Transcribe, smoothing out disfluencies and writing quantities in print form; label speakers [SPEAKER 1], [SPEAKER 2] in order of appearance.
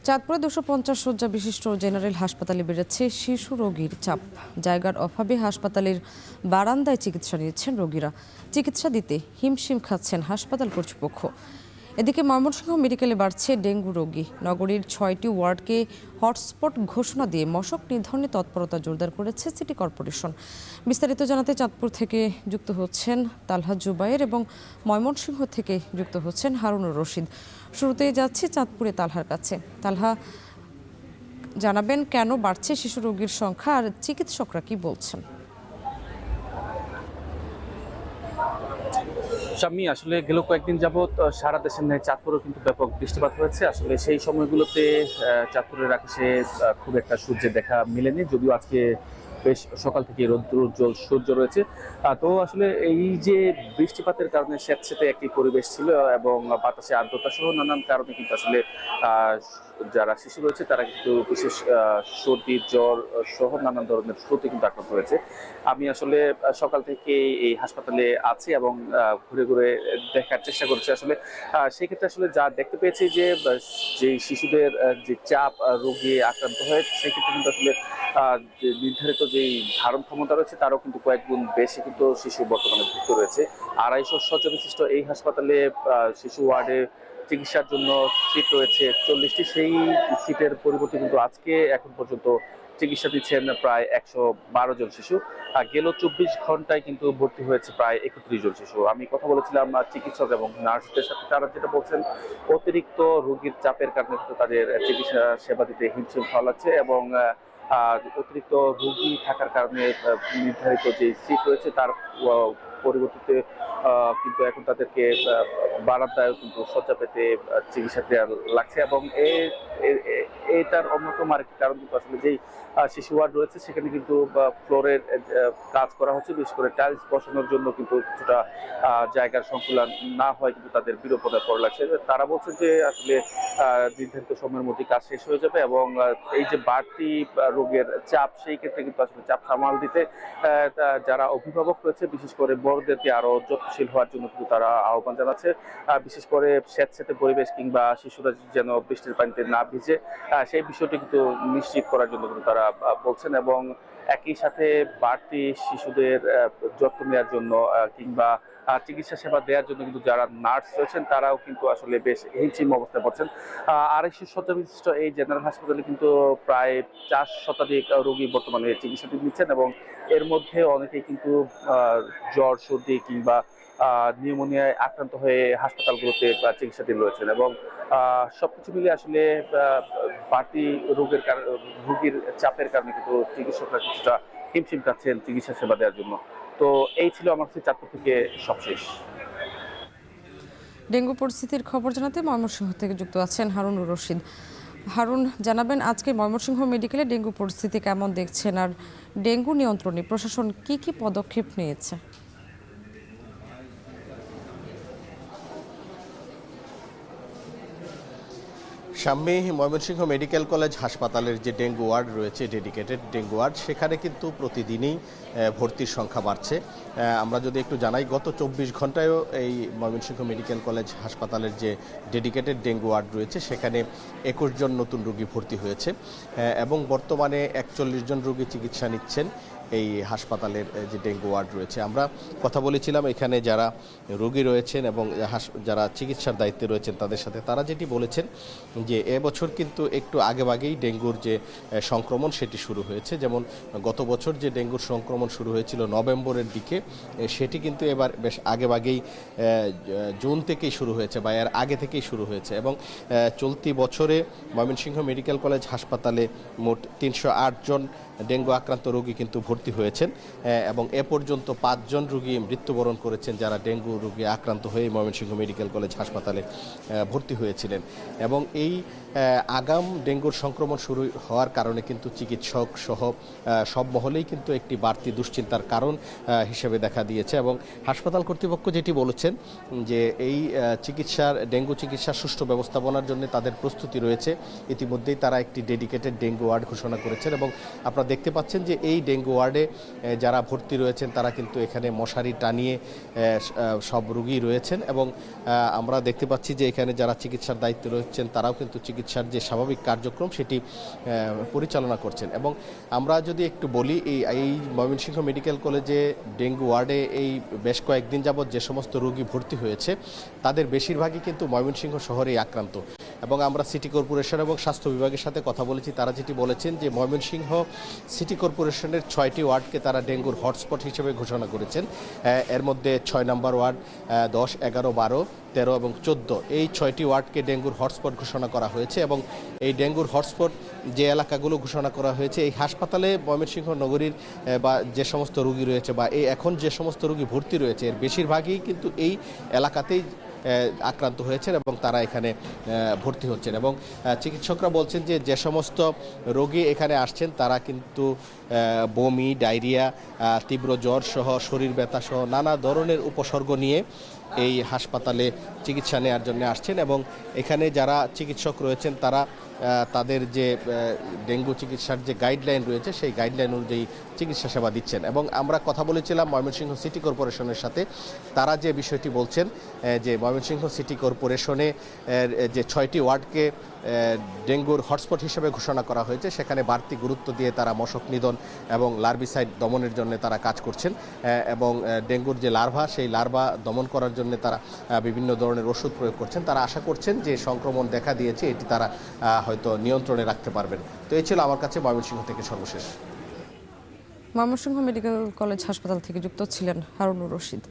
[SPEAKER 1] চাঁদপুরে 250 শয্যা বিশিষ্ট জেনারেল হাসপাতালে বেড়েছে শিশু রোগীর চাপ। জায়গার অভাবে হাসপাতালের বারান্দায় চিকিৎসা নিচ্ছেন রোগীরা। চিকিৎসা দিতে হিমশিম খাচ্ছেন হাসপাতাল কর্তৃপক্ষ। এদিকে ময়মনসিংহ মেডিকেলে বাড়ছে ডেঙ্গু রোগী। নগরীর 6টি ওয়ার্ডকে হটস্পট ঘোষণা দিয়ে মশক নিধনে তৎপরতা জোরদার করেছে সিটি কর্পোরেশন। বিস্তারিত জানাতে চাঁদপুর থেকে যুক্ত হচ্ছেন তালহা জুবায়ের এবং ময়মনসিংহ থেকে যুক্ত হচ্ছেন হারুনুর রশিদ। শুরুতেই যাচ্ছি চাঁদপুরে তালহার কাছে। তালহা, জানাবেন কেন বাড়ছে শিশু রোগীর সংখ্যা আর চিকিৎসকরা কি বলছেন?
[SPEAKER 2] শাম্মী, আসলে গেল কয়েকদিন যাবৎ সারা দেশের ন্যায় চাঁদপুরেও কিন্তু ব্যাপক বৃষ্টিপাত হয়েছে। আসলে সেই সময়গুলোতে চাঁদপুরের আকাশে খুব একটা সূর্যের দেখা মিলেনি, যদিও আজকে বেশ সকাল থেকে রৌদ্রোজ্জ্বল সূর্য রয়েছে। তো আসলে এই যে বৃষ্টিপাতের কারণে স্যাঁতসেঁতে একটি পরিবেশ ছিল এবং বাতাসে আর্দ্রতা সহ নানান কারণে কিন্তু আসলে যারা শিশু রয়েছে তারা কিন্তু বিশেষ সর্দি জ্বর সহ নানান ধরনের শ্রুতি কিন্তু আক্রান্ত হয়েছে। আমি আসলে সকাল থেকে এই হাসপাতালে আছি এবং ঘুরে ঘুরে দেখার চেষ্টা করছি। আসলে সেক্ষেত্রে আসলে যা দেখতে পেয়েছি যে শিশুদের যে চাপ রোগে আক্রান্ত হয়, সেক্ষেত্রে কিন্তু আসলে নির্ধারিত যেই ধারণ ক্ষমতা রয়েছে তারও কিন্তু কয়েক গুণ বেশি কিন্তু শিশু বর্তমানে ভুক্ত রয়েছে। 250 শয্যা বিশিষ্ট এই হাসপাতালে শিশু ওয়ার্ডে চিকিৎসার জন্য সিট রয়েছে 40টি। সেই সিটের পরিবর্তে কিন্তু আজকে এখন পর্যন্ত চিকিৎসা দিচ্ছেন প্রায় 112 জন শিশু। গেল 24 ঘন্টায় কিন্তু ভর্তি হয়েছে প্রায় 31 জন শিশু। আমি কথা বলেছিলাম চিকিৎসক এবং নার্সদের সাথে, তারা যেটা বলছেন অতিরিক্ত রোগীর চাপের কারণে কিন্তু তাদের চিকিৎসা সেবা দিতে হিমশিম খাওয়া লাগছে এবং অতিরিক্ত রোগী থাকার কারণে নির্ধারিত যে সিট রয়েছে তার পরিবর্তিতে কিন্তু এখন তাদেরকে বারান্দায় কিন্তু শয্যা পেতে চিকিৎসা দেওয়া লাগছে। এবং এটার অন্যতম আরেকটি কারণ কিন্তু আসলে যেই শিশু ওয়ার্ড রয়েছে সেখানে কিন্তু ফ্লোরের কাজ করা হচ্ছে, বিশেষ করে টাইলস বসানোর জন্য কিন্তু কিছুটা জায়গার সংকুলন না হয় কিন্তু তাদের বিরূপতায় পড়া লাগছে। তারা বলছেন যে আসলে নির্ধারিত সময়ের মধ্যে কাজ শেষ হয়ে যাবে এবং এই যে বাড়তি রোগের চাপ, সেই ক্ষেত্রে কিন্তু আসলে চাপ সামাল দিতে যারা অভিভাবক রয়েছে বিশেষ করে বড়দেরকে আরো যত্নশীল হওয়ার জন্য কিন্তু তারা আহ্বান জানাচ্ছে। বিশেষ করে স্যাঁতসেঁতে পরিবেশ কিংবা শিশুরা যেন বৃষ্টির পানিতে না ভিজে, সেই বিষয়টি কিন্তু নিশ্চিত করার জন্য কিন্তু তারা বলছেন এবং একই সাথে বাড়তি শিশুদের যত্ন নেওয়ার জন্য কিংবা চিকিৎসা সেবা দেওয়ার জন্য কিন্তু যারা নার্স রয়েছেন তারাও কিন্তু আসলে বেশ হিমশিম অবস্থায় পড়ছেন। 250 শয্যা বিশিষ্ট এই জেনারেল হাসপাতালে কিন্তু প্রায় 4 শতাধিক রোগী বর্তমানে চিকিৎসা নিচ্ছেন এবং এর মধ্যে অনেকেই কিন্তু জ্বর সর্দি কিংবা নিউমোনিয়ায় আক্রান্ত হয়ে হাসপাতালগুলোতে চিকিৎসাধীন রয়েছেন এবং সবকিছু মিলে আসলে বাড়তি রোগীর চাপের কারণে কিন্তু চিকিৎসকরা কিছুটা হিমশিম খাচ্ছেন চিকিৎসা সেবা দেওয়ার জন্য। তো এই ছিল আমার কাছে চাঁদপুর থেকে সবশেষ।
[SPEAKER 1] ডেঙ্গু পরিস্থিতির খবর জানাতে ময়মনসিংহ থেকে যুক্ত আছেন হারুনুর রশিদ। হারুন, জানাবেন আজকে ময়মনসিংহ মেডিকেলে ডেঙ্গু পরিস্থিতি কেমন দেখছেন আর ডেঙ্গু নিয়ন্ত্রণে প্রশাসন কি কি পদক্ষেপ নিয়েছে?
[SPEAKER 3] সামনে ময়মনসিংহ মেডিকেল কলেজ হাসপাতালের যে ডেঙ্গু ওয়ার্ড রয়েছে, ডেডিকেটেড ডেঙ্গু ওয়ার্ড, সেখানে কিন্তু প্রতিদিনই ভর্তির সংখ্যা বাড়ছে। আমরা যদি একটু জানাই, গত 24 ঘন্টায়ও এই ময়মনসিংহ মেডিকেল কলেজ হাসপাতালের যে ডেডিকেটেড ডেঙ্গু ওয়ার্ড রয়েছে সেখানে 21 জন নতুন রোগী ভর্তি হয়েছে এবং বর্তমানে 41 জন রোগী চিকিৎসা নিচ্ছেন এই হাসপাতালের যে ডেঙ্গু ওয়ার্ড রয়েছে। আমরা কথা বলেছিলাম এখানে যারা রোগী রয়েছেন এবং যারা চিকিৎসার দায়িত্বে রয়েছেন তাদের সাথে, তারা যেটি বলেছেন যে এবছর কিন্তু একটু আগেভাগেই ডেঙ্গুর যে সংক্রমণ সেটি শুরু হয়েছে। যেমন গত বছর যে ডেঙ্গুর সংক্রমণ শুরু হয়েছিল নভেম্বরের দিকে, সেটি কিন্তু এবার বেশ আগেভাগেই জুন থেকেই শুরু হয়েছে বা এর আগে থেকেই শুরু হয়েছে এবং চলতি বছরে ময়মনসিংহ মেডিকেল কলেজ হাসপাতালে মোট 308 জন ডেঙ্গু আক্রান্ত রোগী কিন্তু ভর্তি হয়েছেন এবং এ পর্যন্ত 5 জন রোগী মৃত্যুবরণ করেছেন যারা ডেঙ্গু রোগে আক্রান্ত হয়ে ময়মনসিংহ মেডিকেল কলেজ হাসপাতালে ভর্তি হয়েছিলেন। এবং এই আগাম ডেঙ্গুর সংক্রমণ শুরু হওয়ার কারণে কিন্তু চিকিৎসক সহ সব মহলেই কিন্তু একটি বাড়তি দুশ্চিন্তার কারণ হিসেবে দেখা দিয়েছে এবং হাসপাতাল কর্তৃপক্ষ যেটি বলেছেন যে এই ডেঙ্গু চিকিৎসার সুষ্ঠু ব্যবস্থাপনার জন্য তাদের প্রস্তুতি রয়েছে। ইতিমধ্যেই তারা একটি ডেডিকেটেড ডেঙ্গু ওয়ার্ড ঘোষণা করেছেন এবং আপনারা দেখতে পাচ্ছেন যে এই ডেঙ্গু ওয়ার্ড ওয়ার্ডে যারা ভর্তি রয়েছেন তারা কিন্তু এখানে মশারি টানিয়ে সব রোগী রয়েছেন এবং আমরা দেখতে পাচ্ছি যে এখানে যারা চিকিৎসার দায়িত্বে রয়েছেন তারাও কিন্তু চিকিৎসার যে স্বাভাবিক কার্যক্রম সেটি পরিচালনা করছেন। এবং আমরা যদি একটু বলি এই ময়মনসিংহ মেডিকেল কলেজে ডেঙ্গু ওয়ার্ডে এই বেশ কয়েকদিন যাবৎ যে সমস্ত রোগী ভর্তি হয়েছে তাদের বেশিরভাগই কিন্তু ময়মনসিংহ শহরেই আক্রান্ত। এবং আমরা সিটি কর্পোরেশন এবং স্বাস্থ্য বিভাগের সাথে কথা বলেছি, তারা যেটি বলেছেন যে ময়মনসিংহ সিটি কর্পোরেশনের 6টি ওয়ার্ডকে তারা ডেঙ্গুর হটস্পট হিসেবে ঘোষণা করেছেন। এর মধ্যে 6 নম্বর ওয়ার্ড, 10, 11, 12, 13 এবং 14 এই 6টি ওয়ার্ডকে ডেঙ্গুর হটস্পট ঘোষণা করা হয়েছে। এবং এই ডেঙ্গুর হটস্পট যে এলাকাগুলো ঘোষণা করা হয়েছে এই হাসপাতালে ময়মনসিংহ নগরীর বা যে সমস্ত রোগী রয়েছে বা এখন যে সমস্ত রোগী ভর্তি রয়েছে এর বেশিরভাগই কিন্তু এই এলাকাতেই আক্রান্ত হয়েছেন এবং তারা এখানে ভর্তি হচ্ছেন। এবং চিকিৎসকরা বলছেন যে যে সমস্ত রোগী এখানে আসছেন তারা কিন্তু বমি, ডায়রিয়া, তীব্র জ্বর সহ শরীর ব্যথা সহ নানা ধরনের উপসর্গ নিয়ে এই হাসপাতালে চিকিৎসা নেওয়ার জন্য আসছেন। এবং এখানে যারা চিকিৎসক রয়েছেন তারা তাদের যে ডেঙ্গু চিকিৎসার যে গাইডলাইন রয়েছে সেই গাইডলাইন অনুযায়ী চিকিৎসা সেবা দিচ্ছেন। এবং আমরা কথা বলেছিলাম ময়মনসিংহ সিটি কর্পোরেশনের সাথে, তারা যে বিষয়টি বলছেন যে ময়মনসিংহ সিটি কর্পোরেশনে যে 6টি ওয়ার্ডকে ডেঙ্গুর হটস্পট হিসেবে ঘোষণা করা হয়েছে সেখানে বাড়তি গুরুত্ব দিয়ে তারা মশক নিধন এবং লার্ভিসাইড দমনের জন্য তারা কাজ করছেন। এবং ডেঙ্গুর যে লার্ভা সেই লার্ভা দমন করার জন্য তারা বিভিন্ন ধরনের ওষুধ প্রয়োগ করছেন। তারা আশা করছেন যে সংক্রমণ দেখা দিয়েছে এটি তারা হয়তো নিয়ন্ত্রণে রাখতে পারবেন। তো এই ছিল আমার কাছে ময়মনসিংহ থেকে সর্বশেষ।
[SPEAKER 1] ময়মনসিংহ মেডিকেল কলেজ হাসপাতাল থেকে যুক্ত ছিলেন হারুনুর রশিদ।